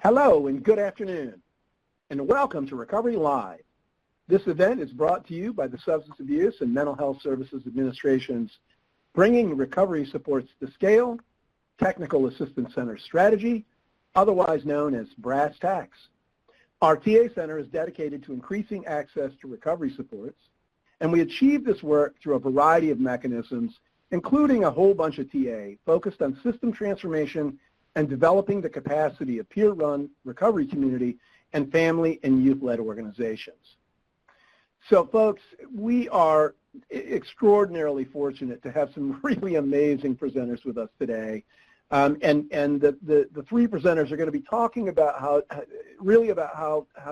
Hello and good afternoon, and welcome to Recovery Live. This event is brought to you by the Substance Abuse and Mental Health Services Administration's Bringing Recovery Supports to Scale Technical Assistance Center strategy, otherwise known as brass tacks. Our TA Center is dedicated to increasing access to recovery supports, and we achieve this work through a variety of mechanisms, including a whole bunch of TA focused on system transformation and developing the capacity of peer-run recovery community and family and youth-led organizations. So folks, we are extraordinarily fortunate to have some really amazing presenters with us today. And the three presenters are going to be talking about how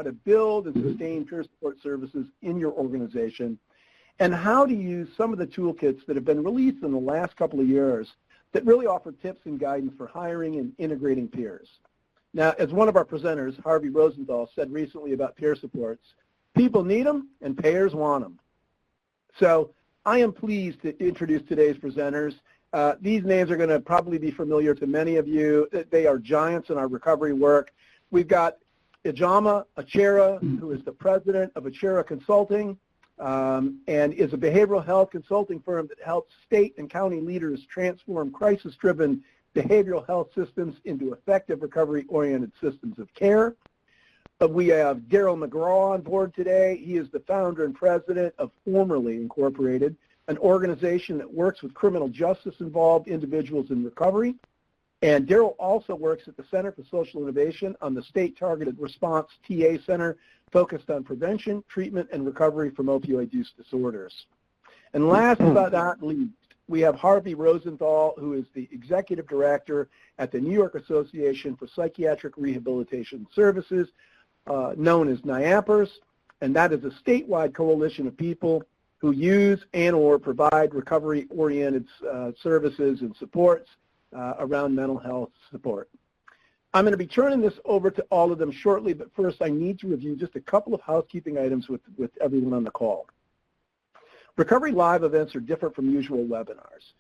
to build and sustain peer support services in your organization and how to use some of the toolkits that have been released in the last couple of years that really offer tips and guidance for hiring and integrating peers. Now, as one of our presenters, Harvey Rosenthal, said recently about peer supports, people need them and payers want them. So I am pleased to introduce today's presenters. These names are going to probably be familiar to many of you. They are giants in our recovery work. We've got Ijama Achera, who is the president of Achera Consulting, and is a behavioral health consulting firm that helps state and county leaders transform crisis-driven behavioral health systems into effective recovery-oriented systems of care. We have Daryl McGraw on board today. He is the founder and president of Formerly Incorporated, an organization that works with criminal justice-involved individuals in recovery. And Daryl also works at the Center for Social Innovation on the State Targeted Response TA Center, focused on prevention, treatment, and recovery from opioid use disorders. And last but not least, we have Harvey Rosenthal, who is the executive director at the New York Association for Psychiatric Rehabilitation Services, known as NIAPRS, and that is a statewide coalition of people who use and or provide recovery-oriented services and supports around mental health support. I'm going to be turning this over to all of them shortly, but first I need to review just a couple of housekeeping items with everyone on the call. Recovery Live events are different from usual webinars.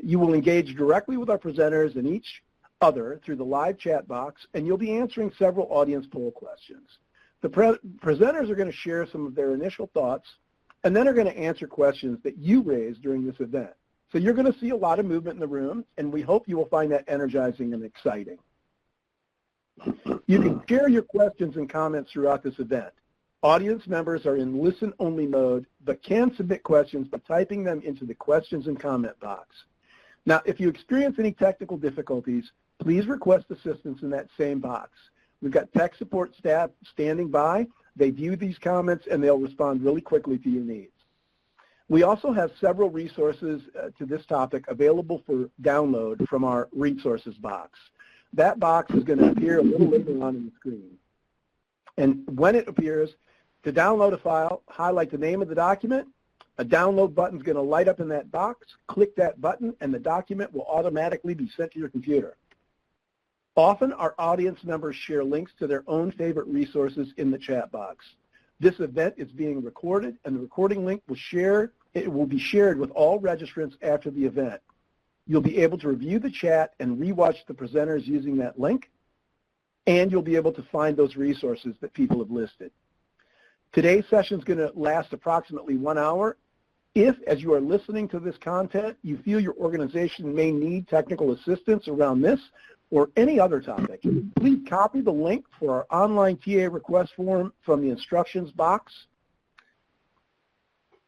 You will engage directly with our presenters and each other through the live chat box, and you'll be answering several audience poll questions. The presenters are going to share some of their initial thoughts, and then are going to answer questions that you raised during this event. So you're going to see a lot of movement in the room, and we hope you will find that energizing and exciting. You can share your questions and comments throughout this event. Audience members are in listen-only mode, but can submit questions by typing them into the questions and comment box. Now, if you experience any technical difficulties, please request assistance in that same box. We've got tech support staff standing by. They view these comments, and they'll respond really quickly to your needs. We also have several resources to this topic available for download from our resources box. That box is going to appear a little later on in the screen. And when it appears, to download a file, highlight the name of the document. A download button is going to light up in that box. Click that button, and the document will automatically be sent to your computer. Often, our audience members share links to their own favorite resources in the chat box. This event is being recorded, and the recording link will be shared with all registrants after the event. You'll be able to review the chat and rewatch the presenters using that link, and you'll be able to find those resources that people have listed. Today's session is going to last approximately 1 hour. If, as you are listening to this content, you feel your organization may need technical assistance around this or any other topic, please copy the link for our online TA request form from the instructions box.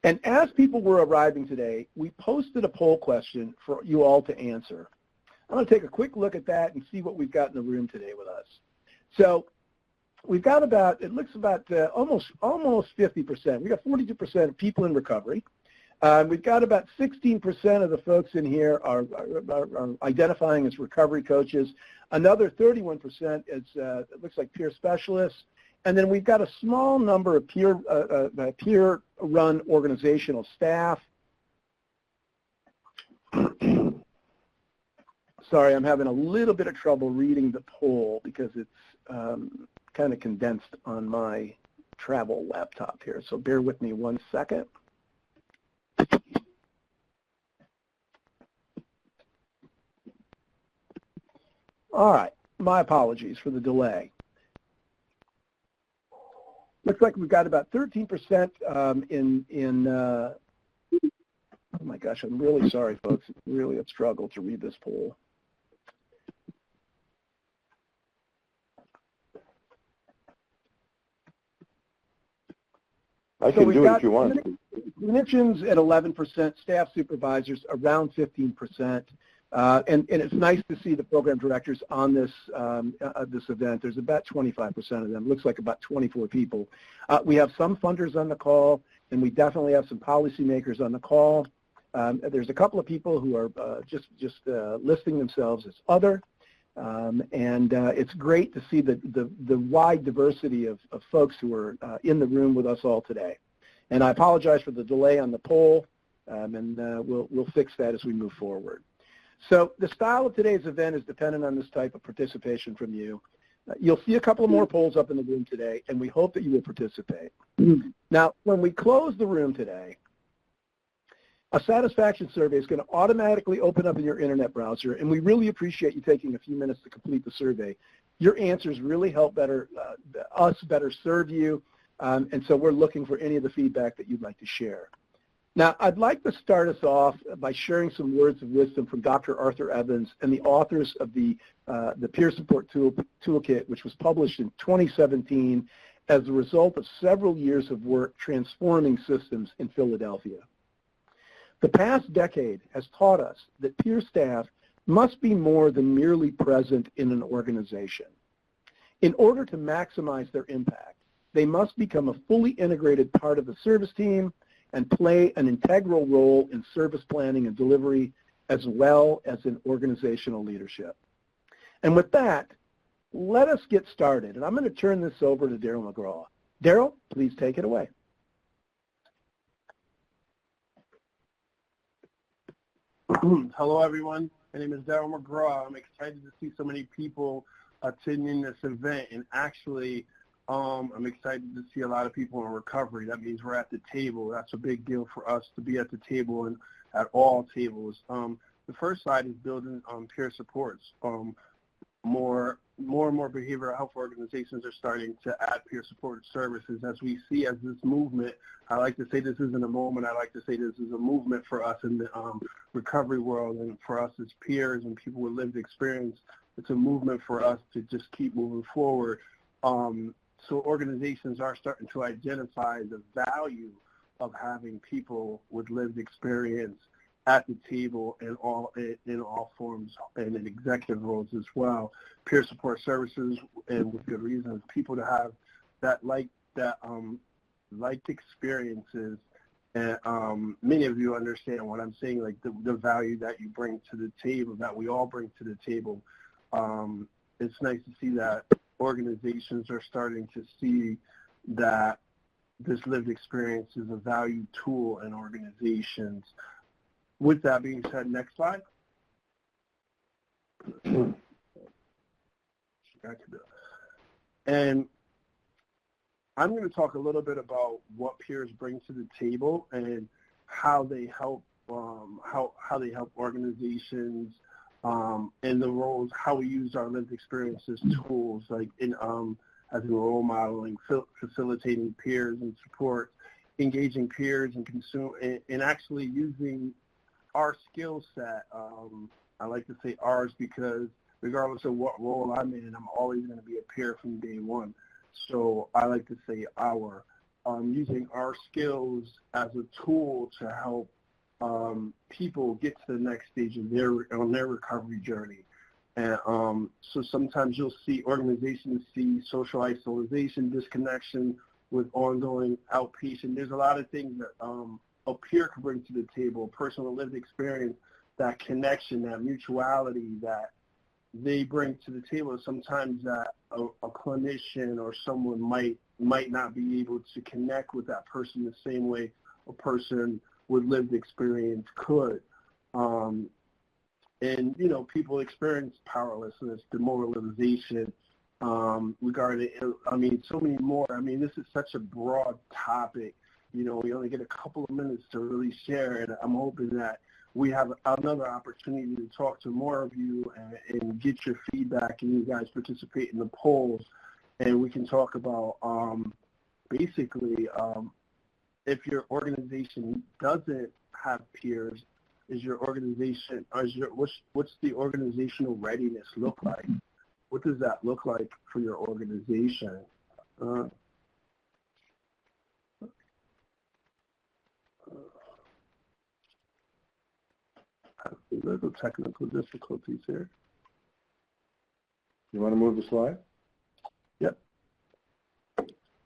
And as people were arriving today, we posted a poll question for you all to answer. I'm going to take a quick look at that and see what we've got in the room today with us. So we've got about, it looks about almost 50%. We've got 42% of people in recovery. We've got about 16% of the folks in here are identifying as recovery coaches. Another 31% is, it looks like peer specialists. And then we've got a small number of peer-run organizational staff. Sorry, I'm having a little bit of trouble reading the poll because it's kind of condensed on my travel laptop here. So bear with me 1 second. All right, my apologies for the delay. Looks like we've got about 13% oh my gosh, I'm really sorry, folks. It's really a struggle to read this poll. I can do it if you want. Clinicians at 11%, staff supervisors around 15%, and it's nice to see the program directors on this this event. There's about 25% of them. Looks like about 24 people. We have some funders on the call, and we definitely have some policymakers on the call. There's a couple of people who are just listing themselves as other, and it's great to see the wide diversity of folks who are in the room with us all today. And I apologize for the delay on the poll, and we'll fix that as we move forward. So the style of today's event is dependent on this type of participation from you. You'll see a couple of more polls up in the room today, and we hope that you will participate. Now, when we close the room today, a satisfaction survey is going to automatically open up in your internet browser, and we really appreciate you taking a few minutes to complete the survey. Your answers really help us better serve you, and so we're looking for any of the feedback that you'd like to share. Now, I'd like to start us off by sharing some words of wisdom from Dr. Arthur Evans and the authors of the Peer Support Toolkit, which was published in 2017 as a result of several years of work transforming systems in Philadelphia. The past decade has taught us that peer staff must be more than merely present in an organization. In order to maximize their impact, they must become a fully integrated part of the service team and play an integral role in service planning and delivery, as well as in organizational leadership. And with that, let us get started. And I'm going to turn this over to Daryl McGraw. Daryl, please take it away. Hello, everyone. My name is Daryl McGraw. I'm excited to see so many people attending this event, and actually, I'm excited to see a lot of people in recovery. That means we're at the table. That's a big deal for us to be at the table and at all tables. The first side is building peer supports. More and more behavioral health organizations are starting to add peer support services. As we see as this movement, I like to say this isn't a moment, I like to say this is a movement for us in the recovery world, and for us as peers and people with lived experience, it's a movement for us to just keep moving forward. So organizations are starting to identify the value of having people with lived experience at the table in all forms and in executive roles as well. Peer support services, and with good reason, people to have that liked experiences. And many of you understand what I'm saying, like the value that you bring to the table, that we all bring to the table. It's nice to see that organizations are starting to see that this lived experience is a value tool in organizations. With that being said, next slide. And I'm going to talk a little bit about what peers bring to the table and how they help how they help organizations and the roles, how we use our lived experiences tools, like in as in role modeling, facilitating peers and support, engaging peers and actually using our skill set. I like to say ours because regardless of what role I'm in, I'm always going to be a peer from day one. So I like to say using our skills as a tool to help people get to the next stage of their recovery journey. And so sometimes you'll see organizations see social isolation, disconnection with ongoing outpatient. There's a lot of things that a peer can bring to the table, personal lived experience, that connection, that mutuality that they bring to the table. Sometimes that a clinician or someone might not be able to connect with that person the same way a person with lived experience could. And, you know, people experience powerlessness, demoralization, regarding, I mean, so many more. I mean, this is such a broad topic. You know, we only get a couple of minutes to really share it. I'm hoping that we have another opportunity to talk to more of you and get your feedback, and you guys participate in the polls, and we can talk about basically, if your organization doesn't have peers, is your organization, what's the organizational readiness look like? What does that look like for your organization? Little technical difficulties here. You want to move the slide? Yep.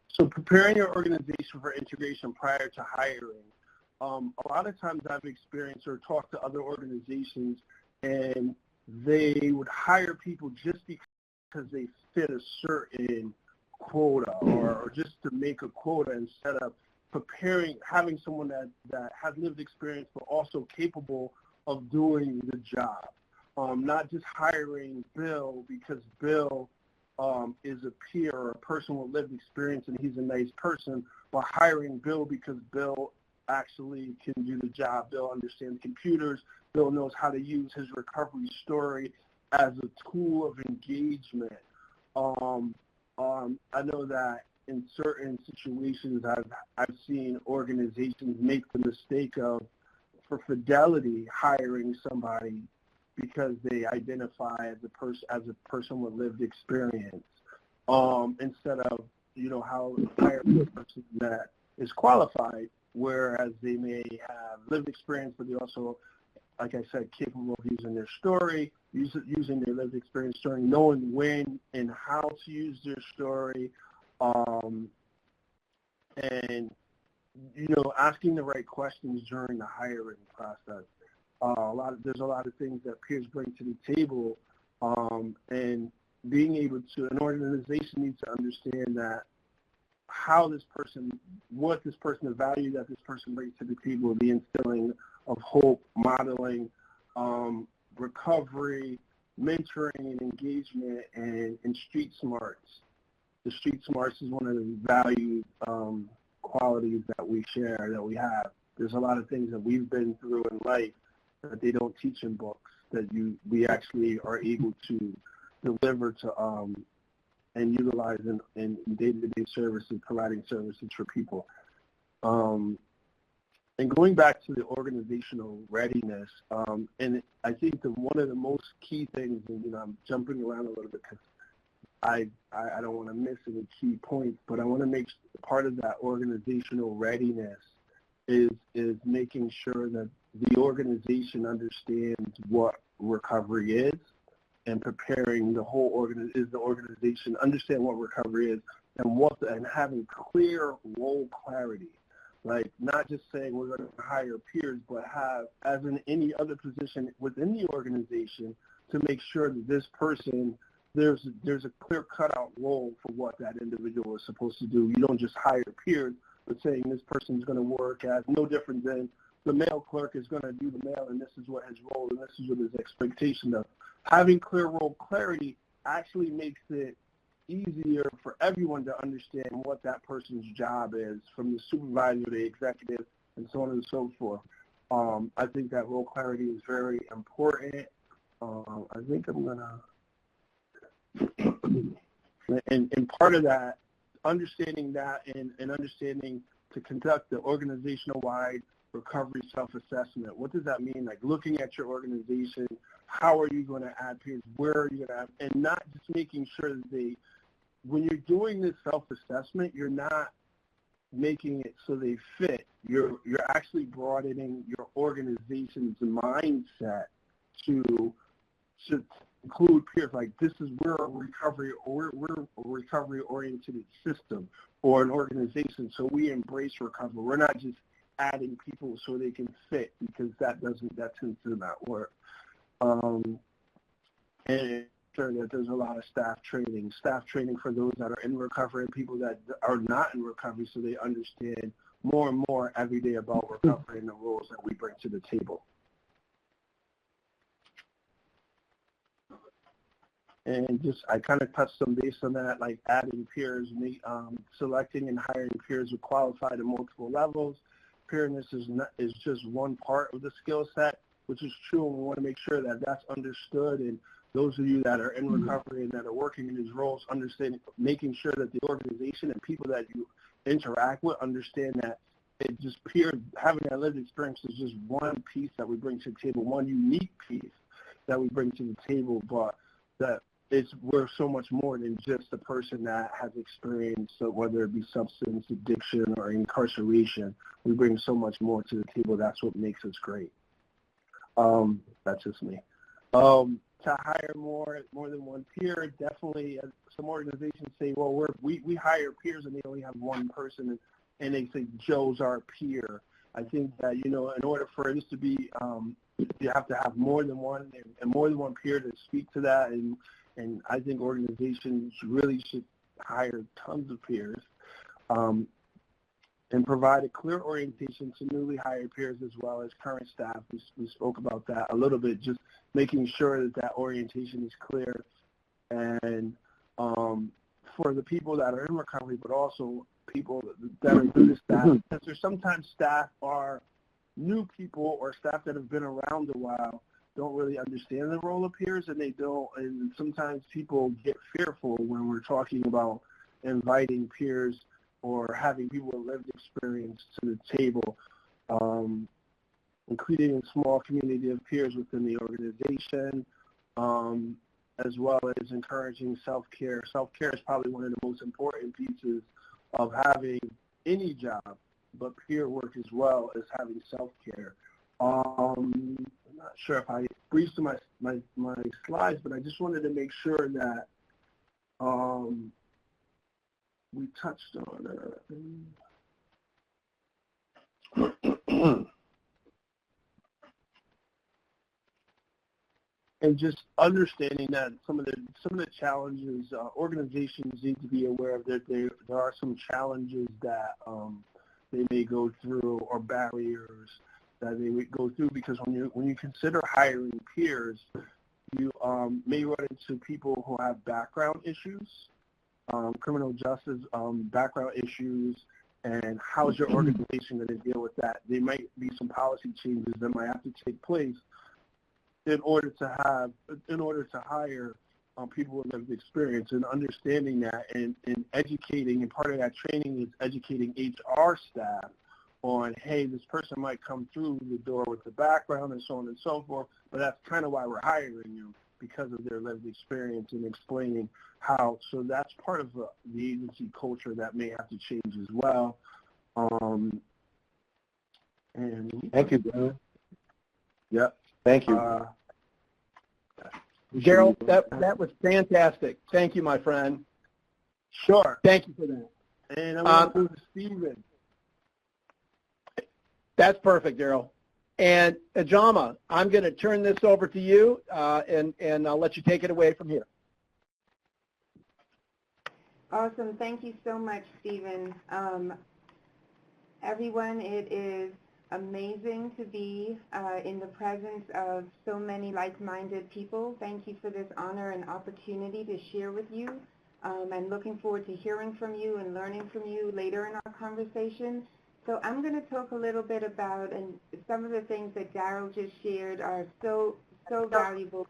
So preparing your organization for integration prior to hiring. A lot of times I've experienced or talked to other organizations, and they would hire people just because they fit a certain quota or just to make a quota instead of having someone that has lived experience but also capable of doing the job. Not just hiring Bill because Bill is a peer or a person with lived experience and he's a nice person, but hiring Bill because Bill actually can do the job. Bill understands computers. Bill knows how to use his recovery story as a tool of engagement. I know that in certain situations I've seen organizations make the mistake of, for fidelity, hiring somebody because they identify as a person with lived experience, instead of how hiring a person that is qualified, whereas they may have lived experience, but they also, like I said, capable of using their story, using their lived experience story, knowing when and how to use their story, and asking the right questions during the hiring process. There's a lot of things that peers bring to the table, and being able to, an organization needs to understand that what this person, the value that this person brings to the table, the instilling of hope, modeling, recovery, mentoring and engagement, and street smarts. The street smarts is one of the valued qualities that we share, that we have. There's a lot of things that we've been through in life that they don't teach in books, that we actually are able to deliver to and utilize in day-to-day services, providing services for people. And going back to the organizational readiness, and I think one of the most key things, and I'm jumping around a little bit because I don't want to miss any key points, but I want to make part of that organizational readiness is making sure that the organization understands what recovery is, and preparing the whole organization understand what recovery is, and having clear role clarity. Like, not just saying we're going to hire peers, but have, as in any other position within the organization, to make sure that this person, there's a clear cutout role for what that individual is supposed to do. You don't just hire peers, but saying this person is going to work as no different than the mail clerk is going to do the mail, and this is what his role, and this is what his expectation of. Having clear role clarity actually makes it easier for everyone to understand what that person's job is, from the supervisor to the executive, and so on and so forth. I think that role clarity is very important. I think I'm going to, and part of that, understanding that and understanding to conduct the organizational-wide recovery self-assessment. What does that mean? Like, looking at your organization, how are you going to add peers? Where are you going to add? And not just making sure that when you're doing this self-assessment, you're not making it so they fit. You're actually broadening your organization's mindset to include peers. Like, we're a recovery-oriented system or an organization, so we embrace recovery. We're not just adding people so they can fit, because that tends to not work. And sure that there's a lot of staff training for those that are in recovery and people that are not in recovery, so they understand more and more every day about recovery and the roles that we bring to the table. And I kind of touched some base on that, like adding peers, selecting and hiring peers who qualified at multiple levels. Peerness is just one part of the skill set, which is true, and we want to make sure that that's understood. And those of you that are in recovery and that are working in these roles, understanding, making sure that the organization and people that you interact with understand that it just peers, having that lived experience is just one piece that we bring to the table, one unique piece that we bring to the table, but that we're so much more than just a person that has experience, so whether it be substance addiction or incarceration. We bring so much more to the table. That's what makes us great. That's just me. To hire more than one peer, definitely some organizations say, well, we hire peers and they only have one person, and they say Joe's our peer. I think that, in order for this to be, you have to have more than one and more than one peer to speak to that, and I think organizations really should hire tons of peers and provide a clear orientation to newly hired peers as well as current staff. We spoke about that a little bit, just making sure that orientation is clear. And for the people that are in recovery, but also people that are new to staff, because there's sometimes staff are new people or staff that have been around a while don't really understand the role of peers, and sometimes people get fearful when we're talking about inviting peers or having people with lived experience to the table, including a small community of peers within the organization, as well as encouraging self-care. Self-care is probably one of the most important pieces of having any job, but peer work as well as having self-care. I'm not sure if I breezed through my slides, but I just wanted to make sure that we touched on and just understanding that some of the challenges organizations need to be aware of, that there are some challenges that they may go through, or barriers that they would go through, because when you consider hiring peers, you may run into people who have background issues, criminal justice background issues, and how is your organization going to deal with that? There might be some policy changes that might have to take place in order to hire people with lived experience, and understanding that and educating, and part of that training is educating HR staff on, hey, this person might come through the door with the background and so on and so forth, but that's kind of why we're hiring you, because of their lived experience, and explaining how. So that's part of the agency culture that may have to change as well. And thank you, Darren. Yep. Thank you. Gerald, that was fantastic. Thank you, my friend. Sure. Thank you for that. And I'm going to go to Stephen. That's perfect, Daryl. And Ajama, I'm going to turn this over to you, and I'll let you take it away from here. Awesome. Thank you so much, Stephen. Everyone, it is amazing to be in the presence of so many like-minded people. Thank you for this honor and opportunity to share with you. I'm looking forward to hearing from you and learning from you later in our conversation. So I'm going to talk a little bit about, and some of the things that Daryl just shared are so valuable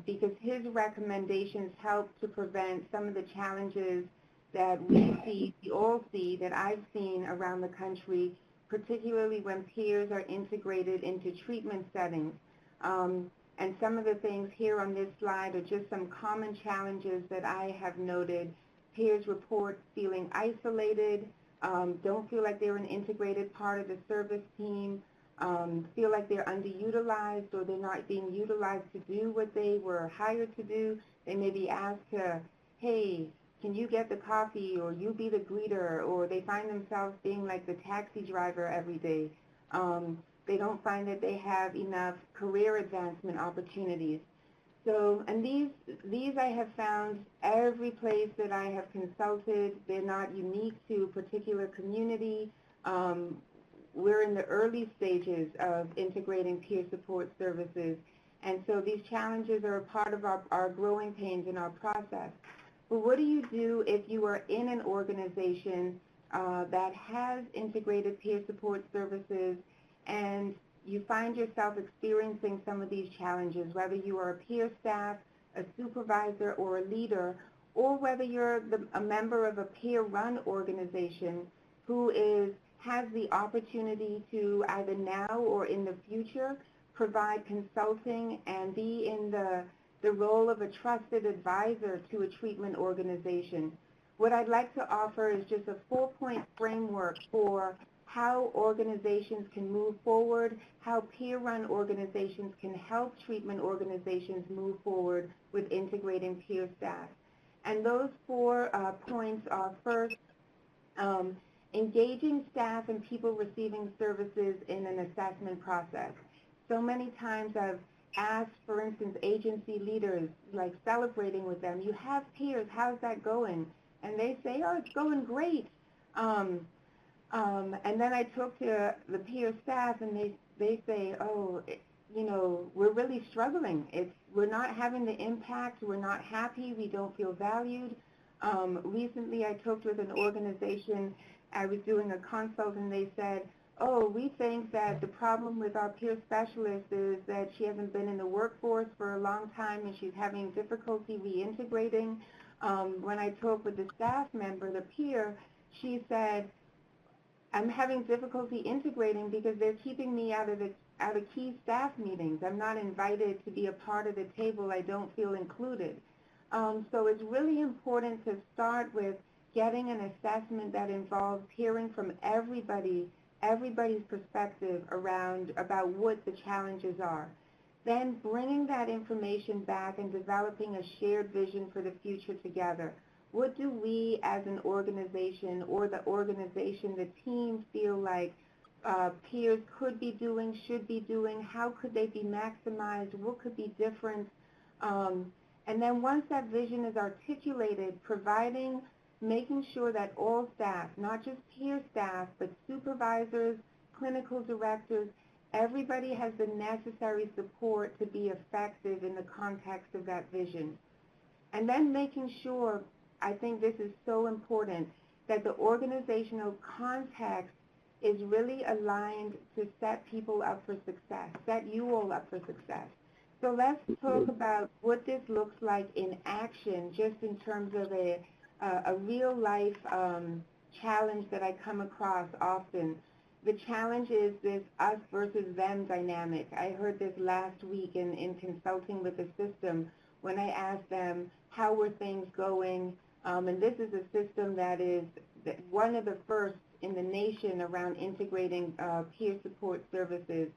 because his recommendations help to prevent some of the challenges that we all see, that I've seen around the country, particularly when peers are integrated into treatment settings. And some of the things here on this slide are just some common challenges that I have noted. Peers report feeling isolated, don't feel like they're an integrated part of the service team, feel like they're underutilized, or they're not being utilized to do what they were hired to do. They may be asked to, hey, can you get the coffee, or you be the greeter, or they find themselves being like the taxi driver every day. They don't find that they have enough career advancement opportunities. So, and these I have found every place that I have consulted. They're not unique to a particular community. We're in the early stages of integrating peer support services. And so these challenges are a part of our growing pains in our process. But what do you do if you are in an organization that has integrated peer support services, and you find yourself experiencing some of these challenges, whether you are a peer staff, a supervisor, or a leader, or whether you're a member of a peer-run organization who has the opportunity to either now or in the future provide consulting and be in the role of a trusted advisor to a treatment organization. What I'd like to offer is just a 4-point framework for how organizations can move forward, how peer-run organizations can help treatment organizations move forward with integrating peer staff. And those 4 points are first, engaging staff and people receiving services in an assessment process. So many times I've asked, for instance, agency leaders, like celebrating with them, you have peers, how's that going? And they say, oh, it's going great. And then I talk to the peer staff and they say, oh, we're really struggling. We're not having the impact, we're not happy, we don't feel valued. Recently I talked with an organization, I was doing a consult and they said, oh, we think that the problem with our peer specialist is that she hasn't been in the workforce for a long time and she's having difficulty reintegrating. When I talked with the staff member, the peer, she said, I'm having difficulty integrating because they're keeping me out of key staff meetings. I'm not invited to be a part of the table. I don't feel included. So it's really important to start with getting an assessment that involves hearing from everybody's perspective about what the challenges are. Then bringing that information back and developing a shared vision for the future together. What do we as an organization or the organization, the team feel like peers could be doing, should be doing? How could they be maximized? What could be different? And then once that vision is articulated, making sure that all staff, not just peer staff, but supervisors, clinical directors, everybody has the necessary support to be effective in the context of that vision. And then making sure, I think this is so important, that the organizational context is really aligned to set people up for success, set you all up for success. So let's talk about what this looks like in action, just in terms of a real-life challenge that I come across often. The challenge is this us versus them dynamic. I heard this last week in consulting with the system when I asked them, how were things going? And this is a system that is one of the first in the nation around integrating peer support services.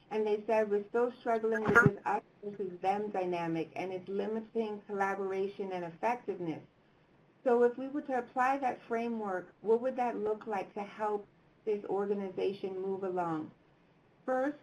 And they said, we're still struggling with this us versus them dynamic, and it's limiting collaboration and effectiveness. So if we were to apply that framework, what would that look like to help this organization move along? First,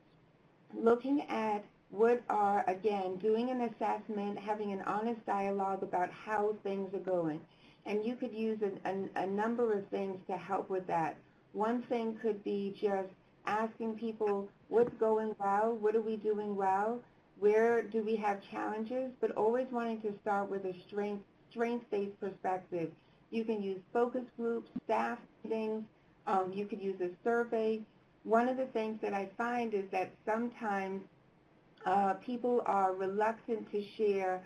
looking at doing an assessment, having an honest dialogue about how things are going. And you could use a number of things to help with that. One thing could be just asking people, what's going well, what are we doing well, where do we have challenges, but always wanting to start with a strength-based perspective. You can use focus groups, staff meetings, you could use a survey. One of the things that I find is that sometimes people are reluctant to share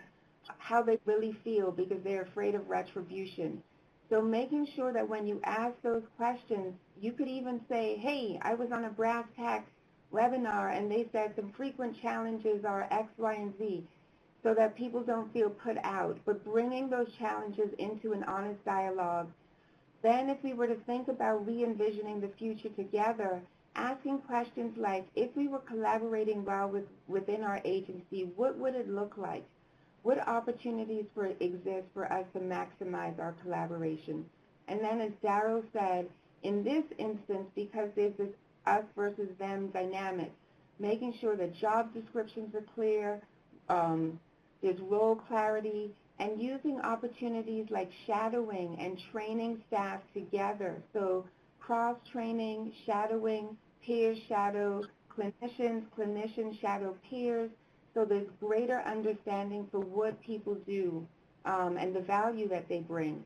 how they really feel because they're afraid of retribution. So making sure that when you ask those questions, you could even say, hey, I was on a brass tacks webinar and they said some frequent challenges are X, Y, and Z, so that people don't feel put out. But bringing those challenges into an honest dialogue. Then if we were to think about re-envisioning the future together, asking questions like, if we were collaborating well within our agency, what would it look like? What opportunities exist for us to maximize our collaboration? And then as Darryl said, in this instance, because there's this us versus them dynamic, making sure that job descriptions are clear, there's role clarity, and using opportunities like shadowing and training staff together. So cross-training, shadowing, peer shadow, clinicians shadow peers, so there's greater understanding for what people do and the value that they bring.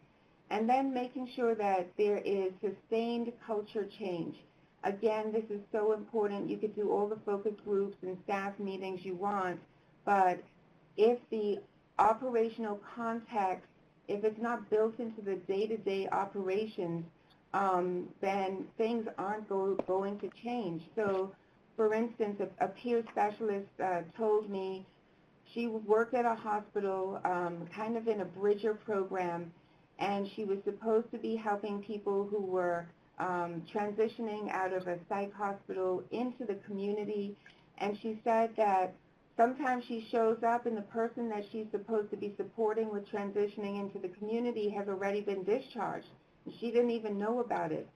And then making sure that there is sustained culture change. Again, this is so important. You could do all the focus groups and staff meetings you want, but if the operational context if it's not built into the day-to-day operations, then things aren't going to change. So, for instance, a peer specialist told me she worked at a hospital, kind of in a bridger program, and she was supposed to be helping people who were transitioning out of a psych hospital into the community. And she said that sometimes she shows up and the person that she's supposed to be supporting with transitioning into the community has already been discharged. And she didn't even know about it.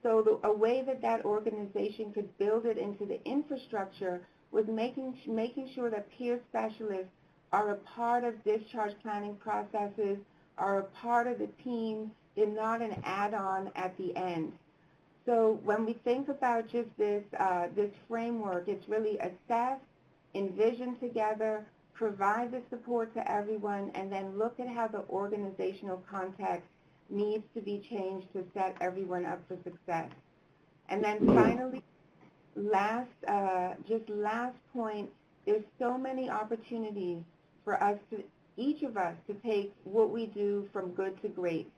So a way that organization could build it into the infrastructure was making sure that peer specialists are a part of discharge planning processes, are a part of the team. They're not an add-on at the end. So when we think about just this framework, it's really assess, envision together, provide the support to everyone, and then look at how the organizational context needs to be changed to set everyone up for success. And then finally, last point, there's so many opportunities for us to, each of us, to take what we do from good to great.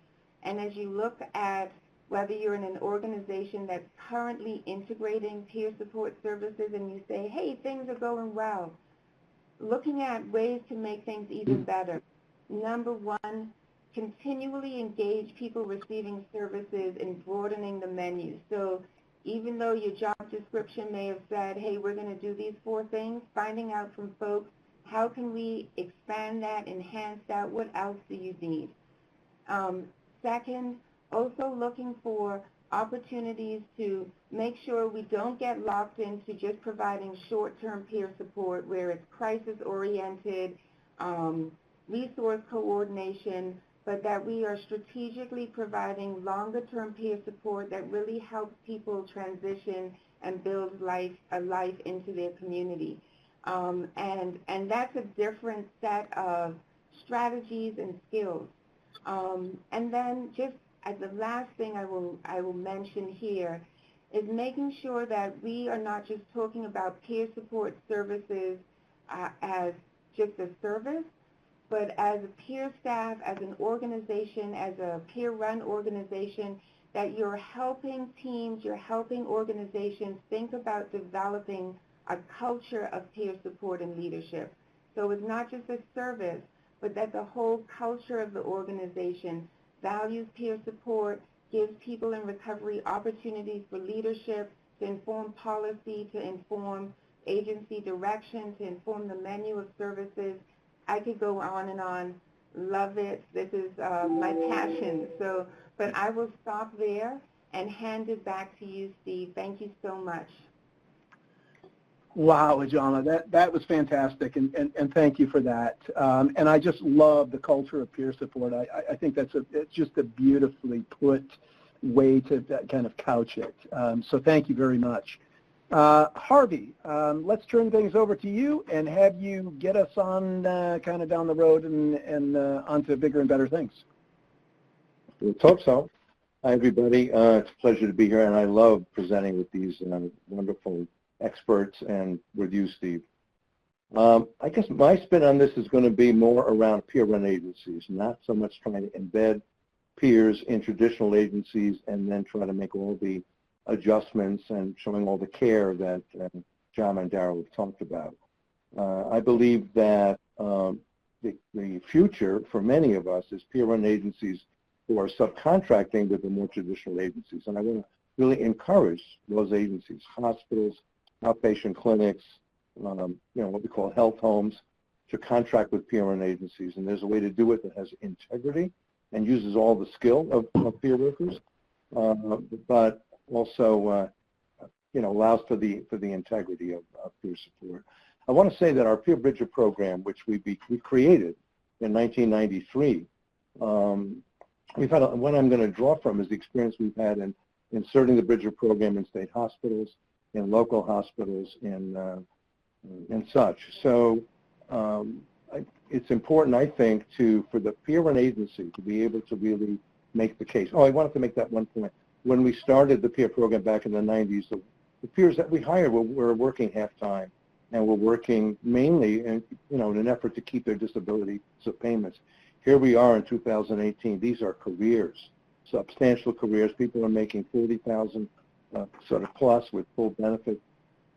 And as you look at whether you're in an organization that's currently integrating peer support services and you say, hey, things are going well, looking at ways to make things even better. Number one, continually engage people receiving services in broadening the menu. So even though your job description may have said, hey, we're going to do these 4 things, finding out from folks, how can we expand that, enhance that, what else do you need? Second, also looking for opportunities to make sure we don't get locked into just providing short-term peer support where it's crisis-oriented, resource coordination, but that we are strategically providing longer-term peer support that really helps people transition and build a life into their community. And that's a different set of strategies and skills. And then just as the last thing I will mention here is making sure that we are not just talking about peer support services as just a service, but as a peer staff, as an organization, as a peer-run organization, that you're helping teams, you're helping organizations think about developing a culture of peer support and leadership. So it's not just a service, but that the whole culture of the organization values peer support, gives people in recovery opportunities for leadership, to inform policy, to inform agency direction, to inform the menu of services. I could go on and on. Love it. This is my passion. So, but I will stop there and hand it back to you, Steve. Thank you so much. Wow, Ajana, that was fantastic, and thank you for that. And I just love the culture of peer support. I think it's just a beautifully put way to kind of couch it. So thank you very much. Harvey, let's turn things over to you and have you get us on kind of down the road and onto bigger and better things. Let's hope so. Hi, everybody. It's a pleasure to be here, and I love presenting with these wonderful experts and with you, Steve. I guess my spin on this is going to be more around peer-run agencies, not so much trying to embed peers in traditional agencies and then try to make all the adjustments and showing all the care that John and Darryl have talked about. I believe that the future for many of us is peer-run agencies who are subcontracting with the more traditional agencies. And I want to really encourage those agencies, hospitals, outpatient clinics, what we call health homes, to contract with peer-run agencies. And there's a way to do it that has integrity and uses all the skill of peer workers, but also allows for the integrity of peer support. I want to say that our Peer Bridger program, which we created in 1993, we've had what I'm going to draw from is the experience we've had in inserting the Bridger program in state hospitals, in local hospitals, and such. So it's important, I think, for the peer-run agency to be able to really make the case. Oh, I wanted to make that one point. When we started the peer program back in the 90s, the peers that we hired were working half-time and were working mainly in an effort to keep their disability payments. Here we are in 2018. These are careers, substantial careers. People are making $40,000 sort of plus with full benefits.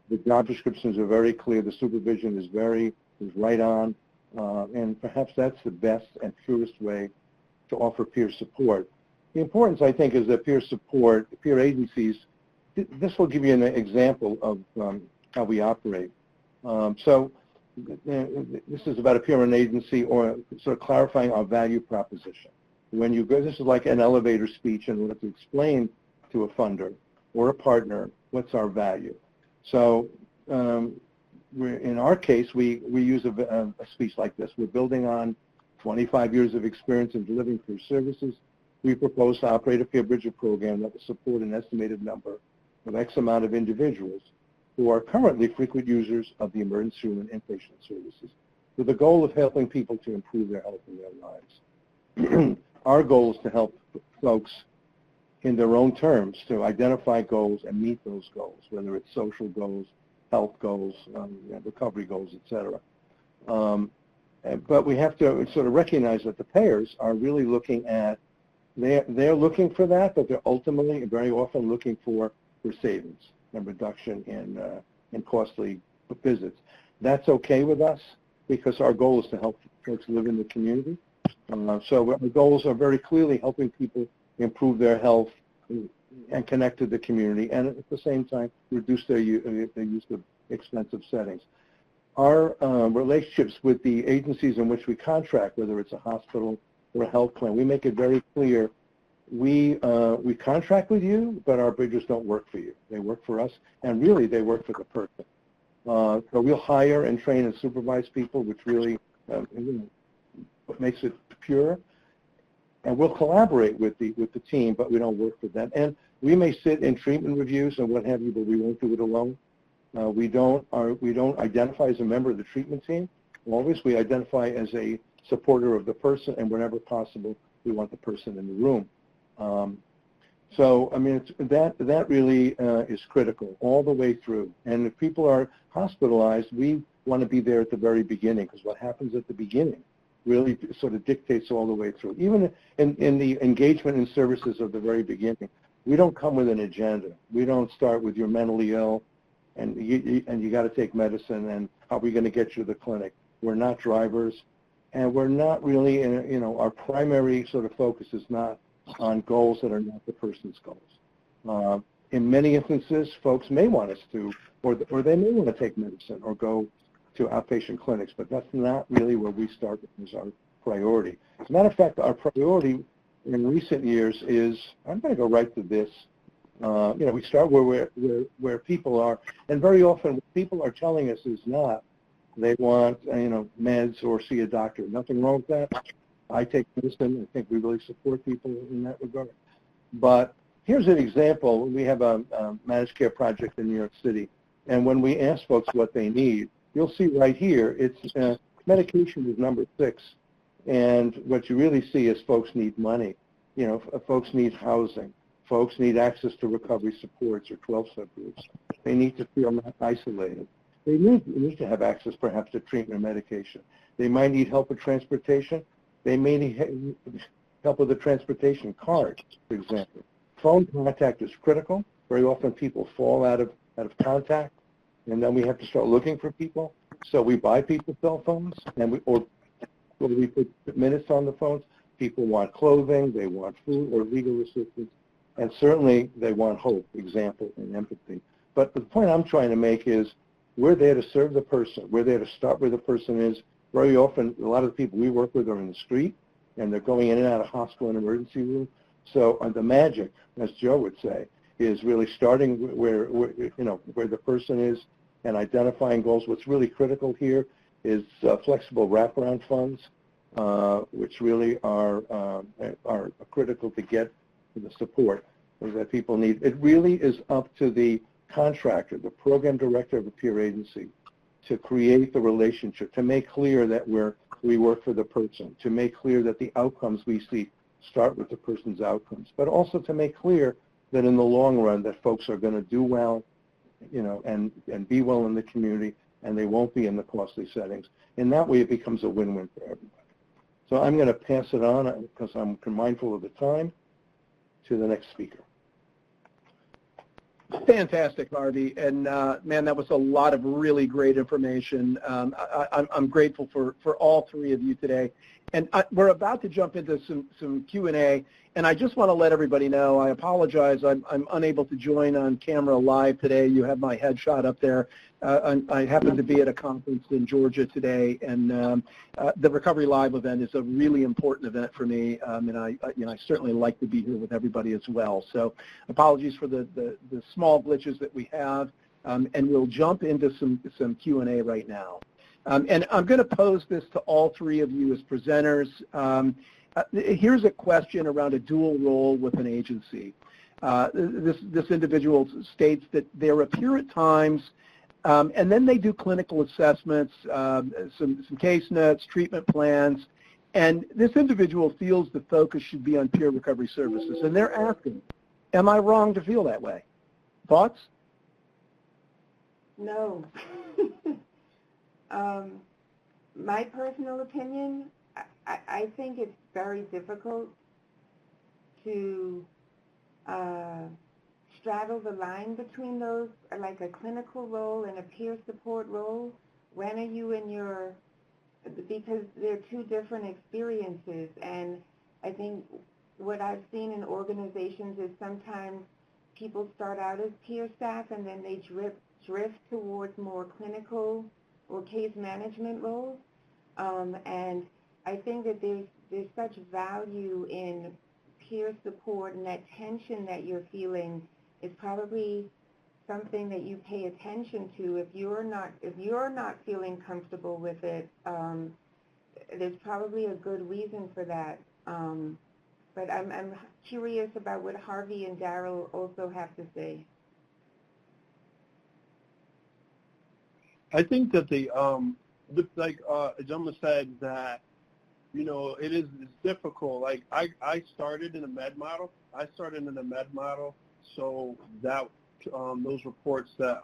The job descriptions are very clear. The supervision is right on, and perhaps that's the best and purest way to offer peer support. The importance, I think, is that peer support, peer agencies, this will give you an example of how we operate. So this is about a peer agency or sort of clarifying our value proposition. When you go, this is like an elevator speech in order to explain to a funder or a partner what's our value. So in our case, we use a speech like this. We're building on 25 years of experience in delivering peer services. We propose to operate a peer bridger program that will support an estimated number of X amount of individuals who are currently frequent users of the emergency room and inpatient services, with the goal of helping people to improve their health and their lives. Our goal is to help folks in their own terms to identify goals and meet those goals, whether it's social goals, health goals, recovery goals, et cetera. But we have to sort of recognize that the payers are really looking at, they're looking for that, but they're ultimately very often looking for savings and reduction in costly visits. That's okay with us because our goal is to help folks live in the community. So our goals are very clearly helping people improve their health and connect to the community, and at the same time reduce their use of expensive settings. Our relationships with the agencies in which we contract, whether it's a hospital or a health plan, we make it very clear we contract with you, but our bridgers don't work for you. They work for us, and really they work for the person. So we'll hire and train and supervise people, which really makes it pure. And we'll collaborate with the team, but we don't work for them. And we may sit in treatment reviews and what have you, but we won't do it alone. We don't identify as a member of the treatment team. Always we identify as a supporter of the person, and whenever possible, we want the person in the room. So I mean, that really is critical all the way through. And if people are hospitalized, we want to be there at the very beginning, because what happens at the beginning really sort of dictates all the way through. Even in the engagement and services of the very beginning, we don't come with an agenda. We don't start with you're mentally ill and you got to take medicine and how are we going to get you to the clinic. We're not drivers, and we're not really, our primary sort of focus is not on goals that are not the person's goals. In many instances, folks may want us to, or they may want to take medicine or go to outpatient clinics, but that's not really where we start as our priority. As a matter of fact, our priority in recent years is, I'm going to go right to this. We start where people are, and very often what people are telling us is not they want meds or see a doctor. Nothing wrong with that. I take medicine. I think we really support people in that regard. But here's an example. We have a managed care project in New York City, and when we ask folks what they need, you'll see right here, it's medication is number 6, and what you really see is folks need money. Folks need housing. Folks need access to recovery supports or 12-step groups. They need to feel not isolated. They need to have access, perhaps, to treatment and medication. They might need help with transportation. They may need help with a transportation card, for example. Phone contact is critical. Very often people fall out of contact, and then we have to start looking for people. So we buy people cell phones, and we put minutes on the phones. People want clothing, they want food or legal assistance, and certainly they want hope, example, and empathy. But the point I'm trying to make is we're there to serve the person. We're there to start where the person is. Very often, a lot of the people we work with are in the street, and they're going in and out of hospital and emergency room. So the magic, as Joe would say, is really starting where the person is and identifying goals. What's really critical here is flexible wraparound funds, which really are critical to get the support that people need. It really is up to the contractor, the program director of a peer agency, to create the relationship, to make clear that we work for the person, to make clear that the outcomes we see start with the person's outcomes, but also to make clear that in the long run that folks are going to do well, and be well in the community, and they won't be in the costly settings. In that way, it becomes a win-win for everybody. So I'm going to pass it on, because I'm mindful of the time, to the next speaker. Fantastic, Harvey. And man, that was a lot of really great information. I'm grateful for all three of you today. And we're about to jump into some Q&A. And I just want to let everybody know, I apologize, I'm unable to join on camera live today. You have my headshot up there. I happen to be at a conference in Georgia today, and the Recovery Live event is a really important event for me, and I certainly like to be here with everybody as well. So apologies for the small glitches that we have, and we'll jump into some Q&A right now. And I'm going to pose this to all three of you as presenters. Here's a question around a dual role with an agency. This individual states that they're a peer at times, and then they do clinical assessments, some case notes, treatment plans, and this individual feels the focus should be on peer recovery services. And they're asking, am I wrong to feel that way? Thoughts? No. My personal opinion, I think it's very difficult to straddle the line between those, like a clinical role and a peer support role. When are you in your, because they're two different experiences, and I think what I've seen in organizations is sometimes people start out as peer staff and then they drift towards more clinical or case management roles. And I think that there's such value in peer support, and that tension that you're feeling is probably something that you pay attention to. If you're not feeling comfortable with it, there's probably a good reason for that. But I'm curious about what Harvey and Daryl also have to say. I think that like a gentleman said, that it's difficult. Like I started in a med model. So that those reports that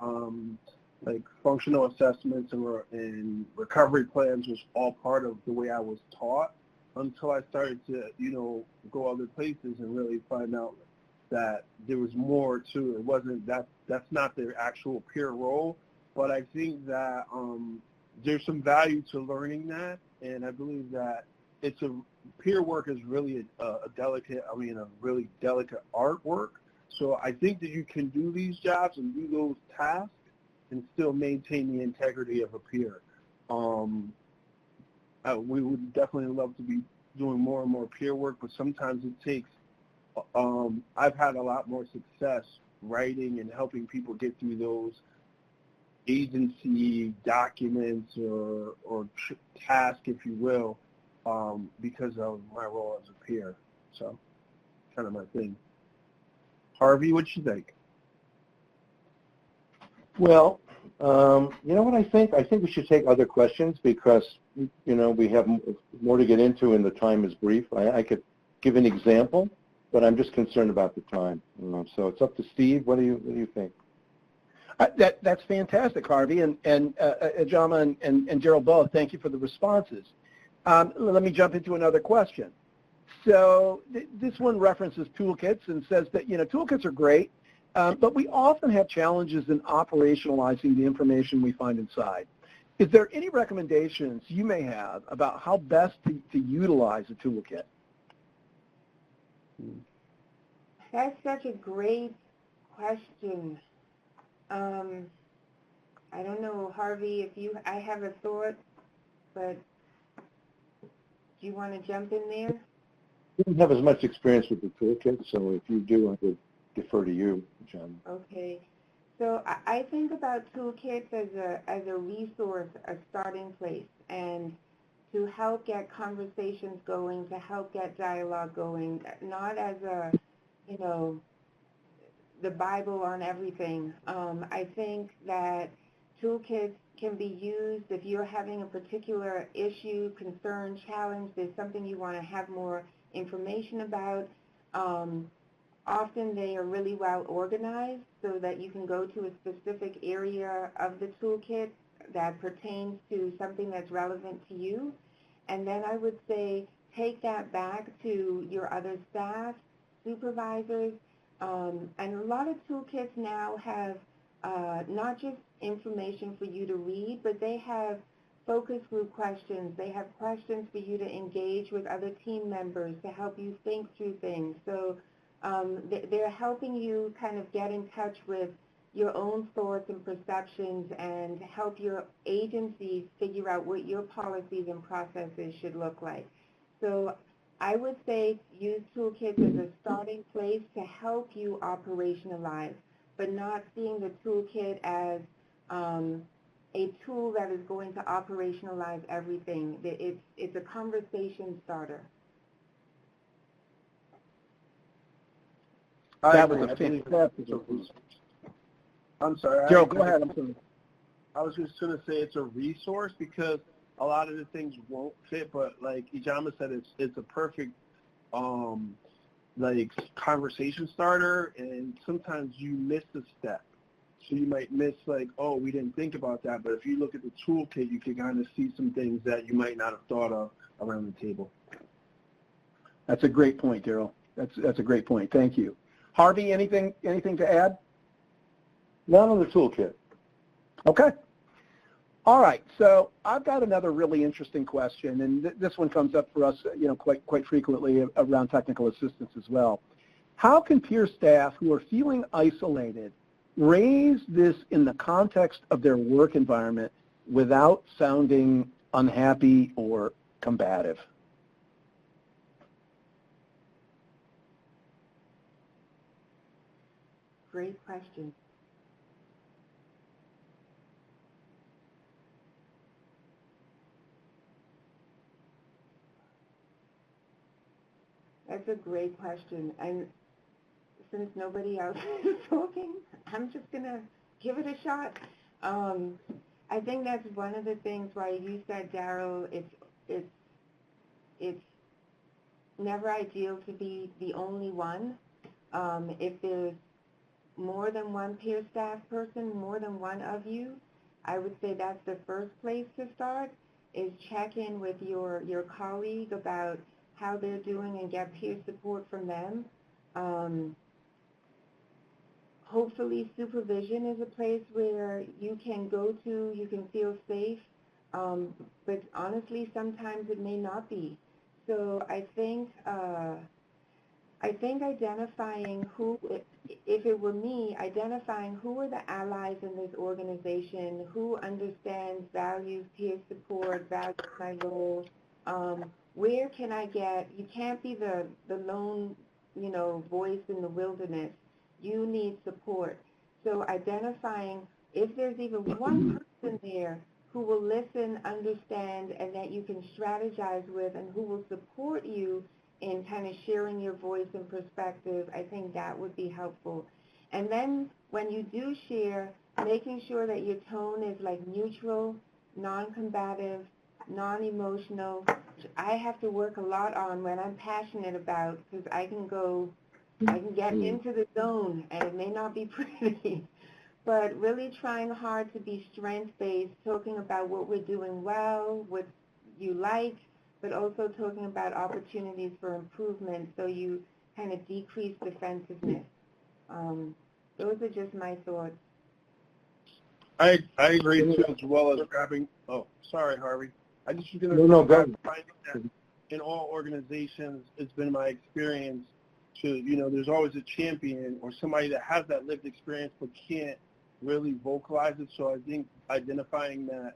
like functional assessments and recovery plans was all part of the way I was taught, until I started to go other places and really find out that there was more to it. It wasn't that's not their actual peer role. But I think that there's some value to learning that, and I believe that peer work is really a really delicate artwork. So I think that you can do these jobs and do those tasks and still maintain the integrity of a peer. We would definitely love to be doing more and more peer work, but sometimes it takes, I've had a lot more success writing and helping people get through those agency documents or task, if you will, because of my role as a peer. So kind of my thing. Harvey, what you think? Well, you know what I think? I think we should take other questions, because, we have more to get into and the time is brief. I could give an example, but I'm just concerned about the time. So it's up to Steve. What do you think? That's fantastic, Harvey, and Ajama and Gerald both, thank you for the responses. Let me jump into another question. So this one references toolkits and says that, toolkits are great, but we often have challenges in operationalizing the information we find inside. Is there any recommendations you may have about how best to utilize a toolkit? That's such a great question. I don't know, Harvey, I have a thought, but do you want to jump in there? I don't have as much experience with the toolkit, so if you do, I would defer to you, John. Okay. So I think about toolkits as a resource, a starting place, and to help get conversations going, to help get dialogue going, not as the Bible on everything. I think that toolkits can be used if you're having a particular issue, concern, challenge, there's something you want to have more information about. Often they are really well organized so that you can go to a specific area of the toolkit that pertains to something that's relevant to you. And then I would say take that back to your other staff, supervisors, and a lot of toolkits now have not just information for you to read, but they have focus group questions. They have questions for you to engage with other team members to help you think through things. So they're helping you kind of get in touch with your own thoughts and perceptions and help your agency figure out what your policies and processes should look like. So I would say use toolkits as a starting place to help you operationalize, but not seeing the toolkit as a tool that is going to operationalize everything. It's a conversation starter. That was a fantastic. I'm sorry. Gerald, go ahead. I'm sorry. I was just going to say it's a resource because a lot of the things won't fit, but like Ijama said, it's a perfect like conversation starter, and sometimes you miss a step. So you might miss like, oh, we didn't think about that, but if you look at the toolkit, you can kind of see some things that you might not have thought of around the table. That's a great point, Daryl. That's a great point. Thank you. Harvey, anything to add? None on the toolkit. Okay. All right. So I've got another really interesting question, and this one comes up for us, quite frequently around technical assistance as well. How can peer staff who are feeling isolated raise this in the context of their work environment without sounding unhappy or combative? Great question. That's a great question. And since nobody else is talking, I'm just going to give it a shot. I think that's one of the things why you said, Daryl, it's never ideal to be the only one. If there's more than one peer staff person, more than one of you, I would say that's the first place to start, is check in with your colleague about how they're doing and get peer support from them. Hopefully supervision is a place where you can go to, you can feel safe, but honestly sometimes it may not be. So I think identifying who, if it were me, identifying who are the allies in this organization, who understands, values peer support, values my role, where can I get, you can't be the lone, voice in the wilderness. You need support. So identifying if there's even one person there who will listen, understand, and that you can strategize with and who will support you in kind of sharing your voice and perspective, I think that would be helpful. And then when you do share, making sure that your tone is like neutral, non-combative, non-emotional. I have to work a lot on when I'm passionate about, because I can get into the zone and it may not be pretty, but really trying hard to be strength-based, talking about what we're doing well, what you like, but also talking about opportunities for improvement so you kind of decrease defensiveness. Those are just my thoughts. I agree too, as well as grabbing, oh, sorry, Harvey. I just was going to find that in all organizations, it's been my experience to, there's always a champion or somebody that has that lived experience but can't really vocalize it. So I think identifying that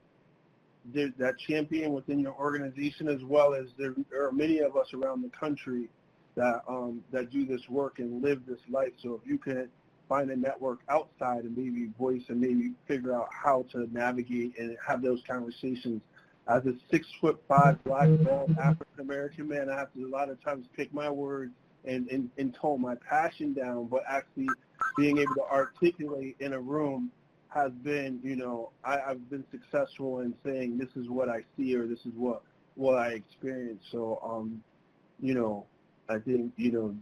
there's that champion within your organization, as well as there are many of us around the country that do this work and live this life. So if you can find a network outside and maybe voice and maybe figure out how to navigate and have those conversations. As a 6'5" black bald African American man, I have to a lot of times pick my words and tone my passion down, but actually being able to articulate in a room has been, I've been successful in saying this is what I see or this is what I experience. So, I think,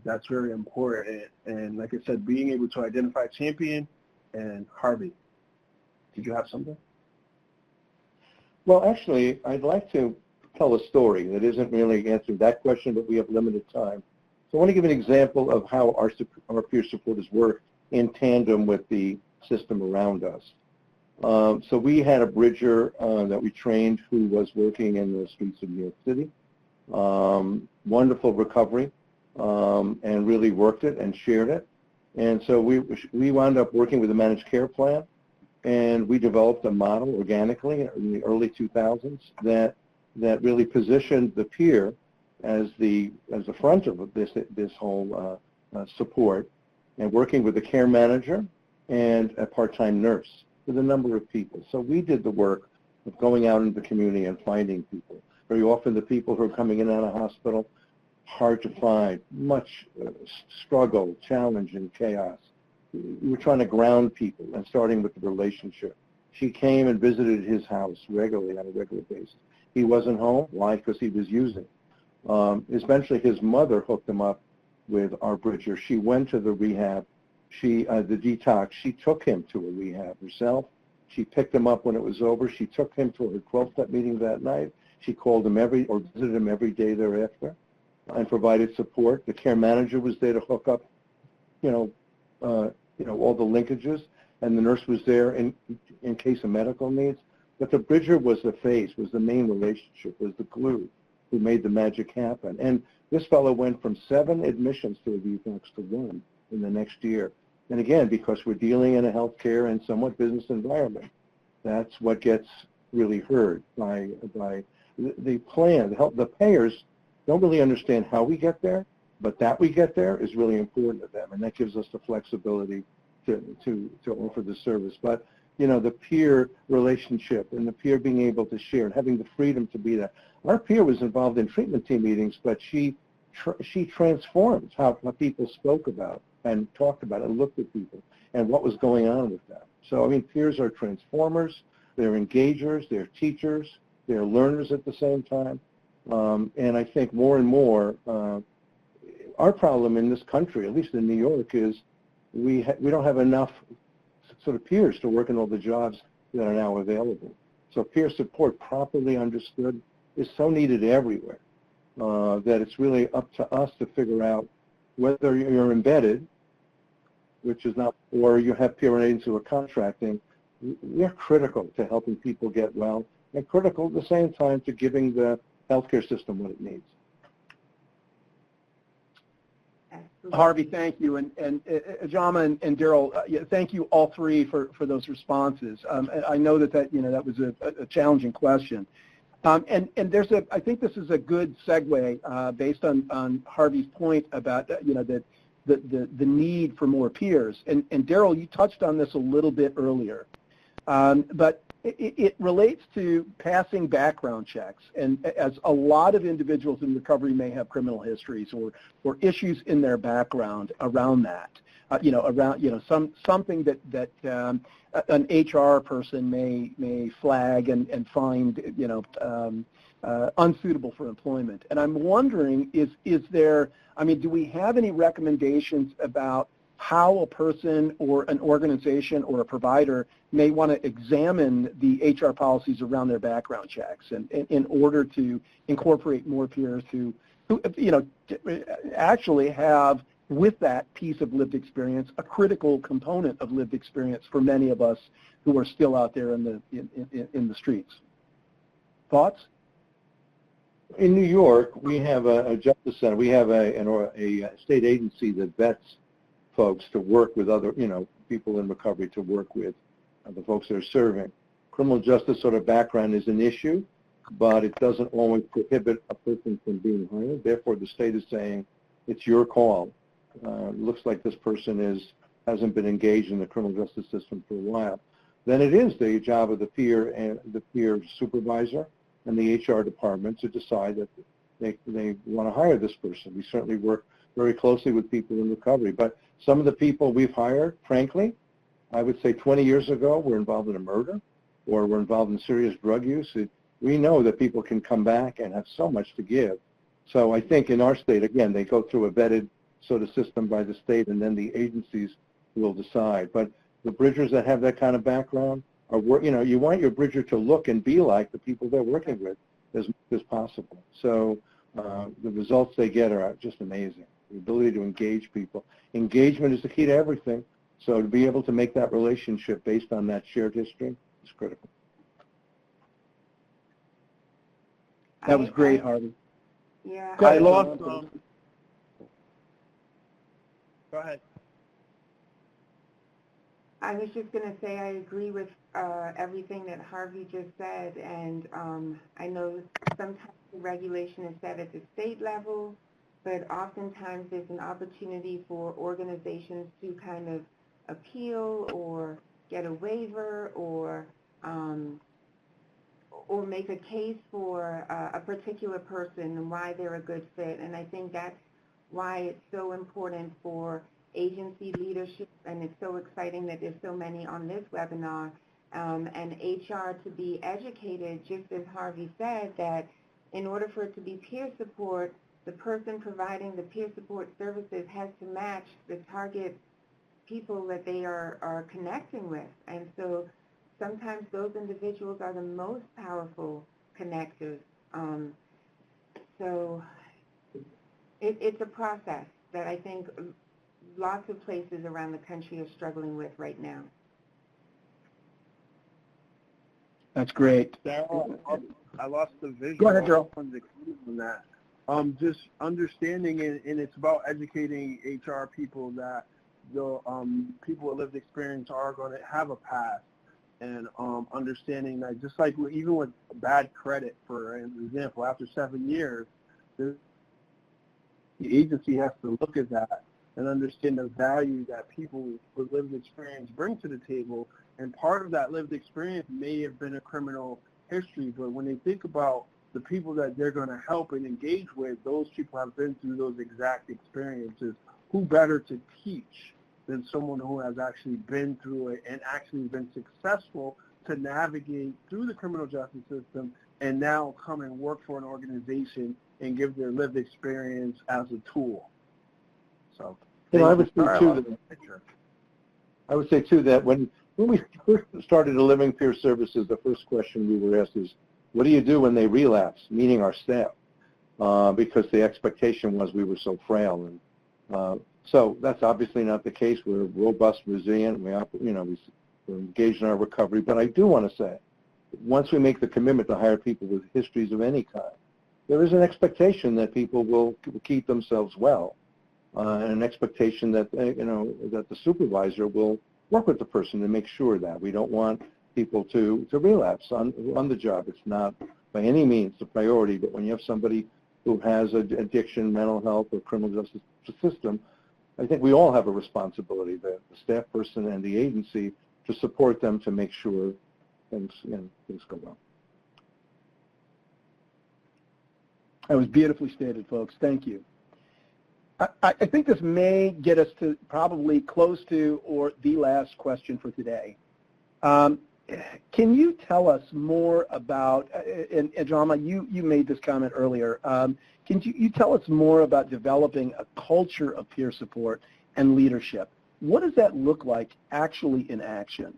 that's very important. And like I said, being able to identify champion. And Harvey, did you have something? Well, actually, I'd like to tell a story that isn't really answering that question, but we have limited time. So I want to give an example of how our peer supporters work in tandem with the system around us. So we had a bridger that we trained who was working in the streets of New York City. Wonderful recovery, and really worked it and shared it. And so we wound up working with a managed care plan, and we developed a model organically in the early 2000s that really positioned the peer as the front of this whole support, and working with a care manager and a part-time nurse with a number of people. So we did the work of going out into the community and finding people. Very often the people who are coming in and out of hospital, hard to find, much struggle, challenge, and chaos. We were trying to ground people and starting with the relationship. She came and visited his house regularly on a regular basis. He wasn't home. Why? Because he was using. Eventually his mother hooked him up with our bridger. She went to the rehab, the detox. She took him to a rehab herself. She picked him up when it was over. She took him to her 12-step meeting that night. She called him visited him every day thereafter and provided support. The care manager was there to hook up, all the linkages, and the nurse was there in case of medical needs. But the bridger was the face, was the main relationship, was the glue who made the magic happen. And this fellow went from 7 admissions to a detox to 1 in the next year. And again, because we're dealing in a healthcare and somewhat business environment, that's what gets really heard by the plan. The payers don't really understand how we get there, but that we get there is really important to them, and that gives us the flexibility to offer the service. But the peer relationship and the peer being able to share and having the freedom to be there. Our peer was involved in treatment team meetings, but she transformed how people spoke about and talked about and looked at people and what was going on with them. So, peers are transformers, they're engagers, they're teachers, they're learners at the same time. And I think more and more, our problem in this country, at least in New York, is we don't have enough sort of peers to work in all the jobs that are now available. So peer support, properly understood, is so needed everywhere that it's really up to us to figure out whether you're embedded, which is not, or you have peer agents who are contracting. They're critical to helping people get well, and critical at the same time to giving the healthcare system what it needs. Harvey, thank you, and Ajama and Daryl, thank you all three for those responses. I know that was a challenging question, and I think this is a good segue based on Harvey's point about the need for more peers. And Daryl, you touched on this a little bit earlier, but it relates to passing background checks, and as a lot of individuals in recovery may have criminal histories or issues in their background around that, something that an HR person may flag and find unsuitable for employment. And I'm wondering, is there, do we have any recommendations about how a person or an organization or a provider may want to examine the HR policies around their background checks and in order to incorporate more peers who actually have, with that piece of lived experience, a critical component of lived experience for many of us who are still out there in the streets. Thoughts? In New York, we have a justice center. We have a state agency that vets folks to work with other, people in recovery to work with the folks that are serving. Criminal justice sort of background is an issue, but it doesn't always prohibit a person from being hired. Therefore, the state is saying it's your call. It looks like this person hasn't been engaged in the criminal justice system for a while. Then it is the job of the peer and the peer supervisor and the HR department to decide that they want to hire this person. We certainly work very closely with people in recovery, but some of the people we've hired, frankly, I would say 20 years ago, were involved in a murder or were involved in serious drug use. We know that people can come back and have so much to give. So I think in our state, again, they go through a vetted sort of system by the state, and then the agencies will decide. But the bridgers that have that kind of background are, you want your bridger to look and be like the people they're working with. as much as possible. So the results they get are just amazing. The ability to engage people. Engagement is the key to everything. So to be able to make that relationship based on that shared history is critical. That was great, Harvey. Yeah. I lost. Go ahead. I was just going to say I agree with everything that Harvey just said, and I know sometimes the regulation is set at the state level, but oftentimes there's an opportunity for organizations to kind of appeal or get a waiver or make a case for a particular person and why they're a good fit. And I think that's why it's so important for agency leadership, and it's so exciting that there's so many on this webinar, and HR to be educated, just as Harvey said, that in order for it to be peer support, the person providing the peer support services has to match the target people that they are connecting with. And so sometimes those individuals are the most powerful connectors. So it's a process that I think lots of places around the country are struggling with right now. That's great. Daryl, I lost the visual. Go ahead, Daryl. On that. Just understanding, and it's about educating HR people that the people with lived experience are going to have a past, and understanding that just like even with bad credit, for example, after 7 years, the agency has to look at that and understand the value that people with lived experience bring to the table. And part of that lived experience may have been a criminal history, but when they think about the people that they're going to help and engage with, those people have been through those exact experiences. Who better to teach than someone who has actually been through it and actually been successful to navigate through the criminal justice system and now come and work for an organization and give their lived experience as a tool. So, I would say too that when we first started delivering peer services, the first question we were asked is, what do you do when they relapse, meaning our staff? Because the expectation was we were so frail. And so that's obviously not the case. We're robust, resilient. We're engaged in our recovery. But I do want to say, once we make the commitment to hire people with histories of any kind, there is an expectation that people will keep themselves well, and an expectation that that the supervisor will work with the person to make sure that we don't want people to relapse on the job. It's not by any means the priority, but when you have somebody who has addiction, mental health, or criminal justice system, I think we all have a responsibility, the staff person and the agency, to support them to make sure things go well. That was beautifully stated, folks. Thank you. I think this may get us to probably close to or the last question for today. Can you tell us more about, and Drama, you made this comment earlier, can you tell us more about developing a culture of peer support and leadership? What does that look like actually in action?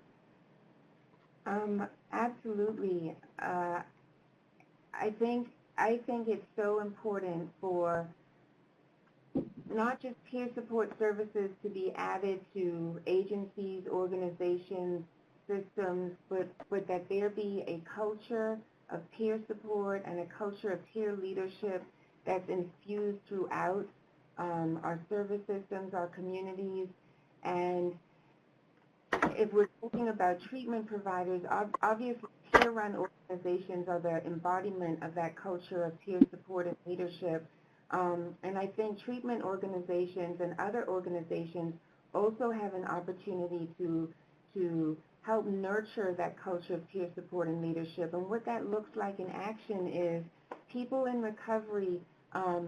Absolutely. I think it's so important for not just peer support services to be added to agencies, organizations, systems, but that there be a culture of peer support and a culture of peer leadership that's infused throughout our service systems, our communities. And if we're thinking about treatment providers, obviously peer-run organizations are the embodiment of that culture of peer support and leadership. And I think treatment organizations and other organizations also have an opportunity to help nurture that culture of peer support and leadership. And what that looks like in action is people in recovery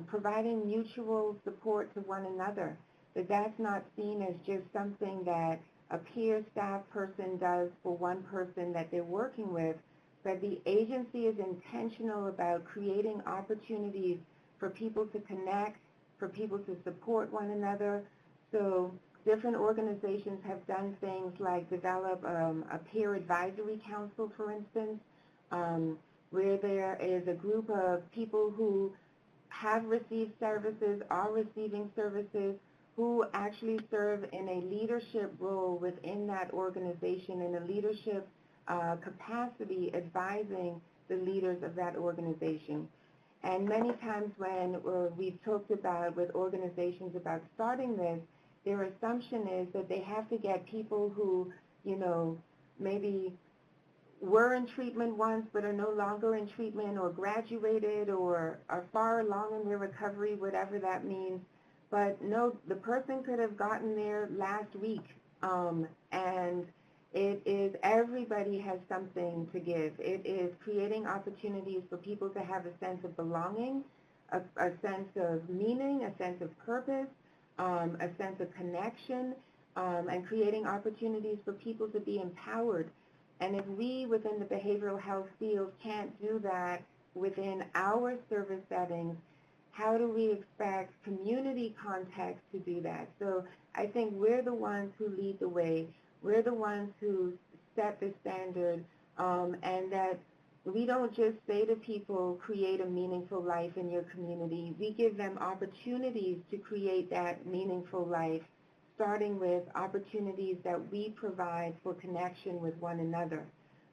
providing mutual support to one another. That's not seen as just something that a peer staff person does for one person that they're working with, but the agency is intentional about creating opportunities for people to connect, for people to support one another. So different organizations have done things like develop a peer advisory council, for instance, where there is a group of people who have received services, are receiving services, who actually serve in a leadership role within that organization, in a leadership capacity, advising the leaders of that organization. And many times when we've talked about with organizations about starting this, their assumption is that they have to get people who, you know, maybe were in treatment once but are no longer in treatment, or graduated, or are far along in their recovery, whatever that means. But no, the person could have gotten there last week. And it is, everybody has something to give. It is creating opportunities for people to have a sense of belonging, a sense of meaning, a sense of purpose, a sense of connection, and creating opportunities for people to be empowered. And if we within the behavioral health field can't do that within our service settings, how do we expect community context to do that? So I think we're the ones who lead the way. We're the ones who set the standard, and that we don't just say to people, create a meaningful life in your community. We give them opportunities to create that meaningful life, starting with opportunities that we provide for connection with one another.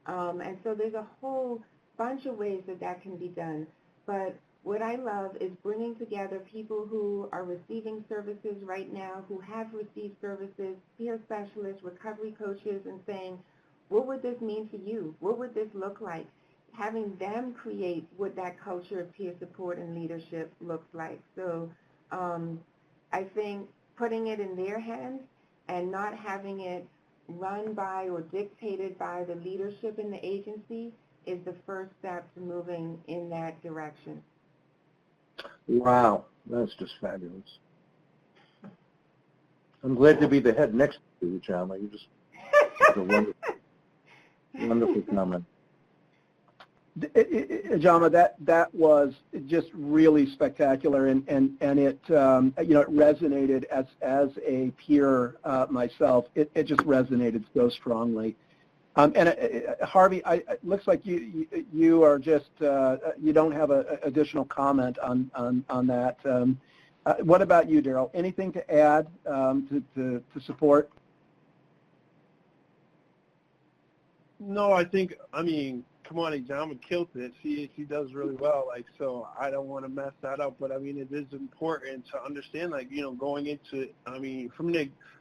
And so there's a whole bunch of ways that that can be done. But what I love is bringing together people who are receiving services right now, who have received services, peer specialists, recovery coaches, and saying, what would this mean for you? What would this look like? Having them create what that culture of peer support and leadership looks like. So I think putting it in their hands and not having it run by or dictated by the leadership in the agency is the first step to moving in that direction. Wow, that's just fabulous. I'm glad to be the head next to you, Jama. You just a wonderful, wonderful comment. Jama, that was just really spectacular, and it you know, it resonated as a peer myself. It just resonated so strongly. And Harvey, it looks like you are just you don't have an additional comment on that. What about you, Daryl? Anything to add to support? No, I think, I mean, come on, Ijama killed it. She does really well, like, so I don't want to mess that up. But I mean, it is important to understand, like, you know, going into, I mean, from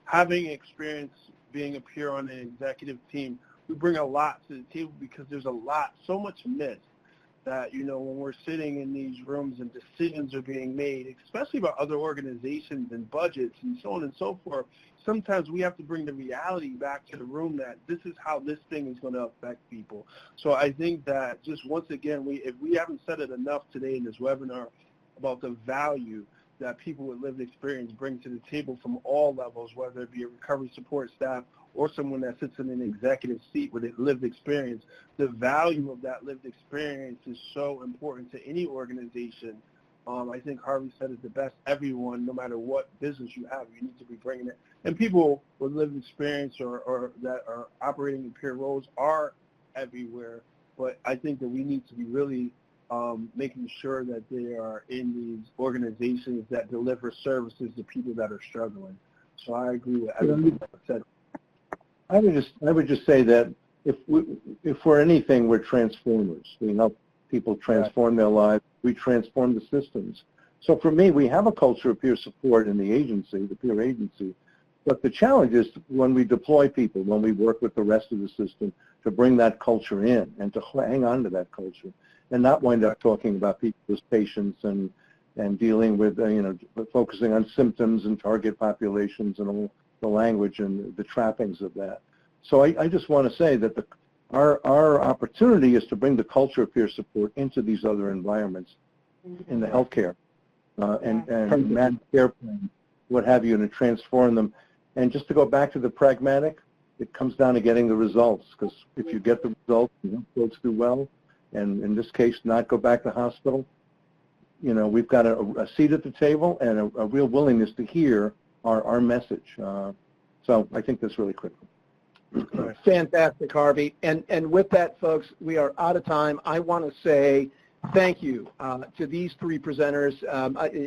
having experience being a peer on an executive team, we bring a lot to the table because there's so much myth that, you know, when we're sitting in these rooms and decisions are being made, especially about other organizations and budgets and so on and so forth, sometimes we have to bring the reality back to the room that this is how this thing is going to affect people. So I think that just once again, if we haven't said it enough today in this webinar about the value that people with lived experience bring to the table from all levels, whether it be a recovery support staff or someone that sits in an executive seat with a lived experience, the value of that lived experience is so important to any organization. I think Harvey said it the best. Everyone, no matter what business you have, you need to be bringing it. And people with lived experience or that are operating in peer roles are everywhere. But I think that we need to be really making sure that they are in these organizations that deliver services to people that are struggling. So I agree with everything that said. I would just say that if we're anything, we're transformers. We help people transform their lives. We transform the systems. So for me, we have a culture of peer support in the agency, the peer agency. But the challenge is when we deploy people, when we work with the rest of the system to bring that culture in and to hang on to that culture and not wind up talking about people as patients and dealing with, you know, focusing on symptoms and target populations and all the language and the trappings of that. So I just want to say that our opportunity is to bring the culture of peer support into these other environments in the healthcare and managed care plan, what have you, and to transform them. And just to go back to the pragmatic, it comes down to getting the results, because if you get the results, you know, folks do well, and in this case, not go back to hospital, you know, we've got a seat at the table and a real willingness to hear our message. So I think that's really critical. Fantastic, Harvey. And with that, folks, we are out of time. I want to say thank you to these three presenters.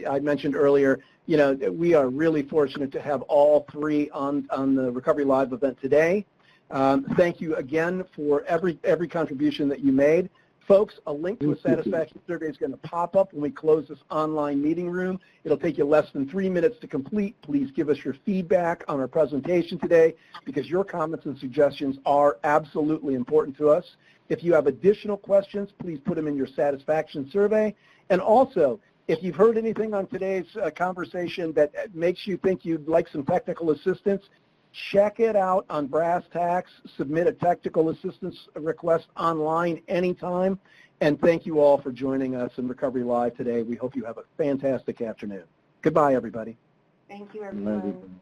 I mentioned earlier, you know, we are really fortunate to have all three on the Recovery Live event today. Thank you again for every contribution that you made. Folks, a link to a satisfaction survey is going to pop up when we close this online meeting room. It'll take you less than 3 minutes to complete. Please give us your feedback on our presentation today because your comments and suggestions are absolutely important to us. If you have additional questions, please put them in your satisfaction survey. And also, if you've heard anything on today's conversation that makes you think you'd like some technical assistance, check it out on Brass Tacks. Submit a technical assistance request online anytime. And thank you all for joining us in Recovery Live today. We hope you have a fantastic afternoon. Goodbye, everybody. Thank you, everyone.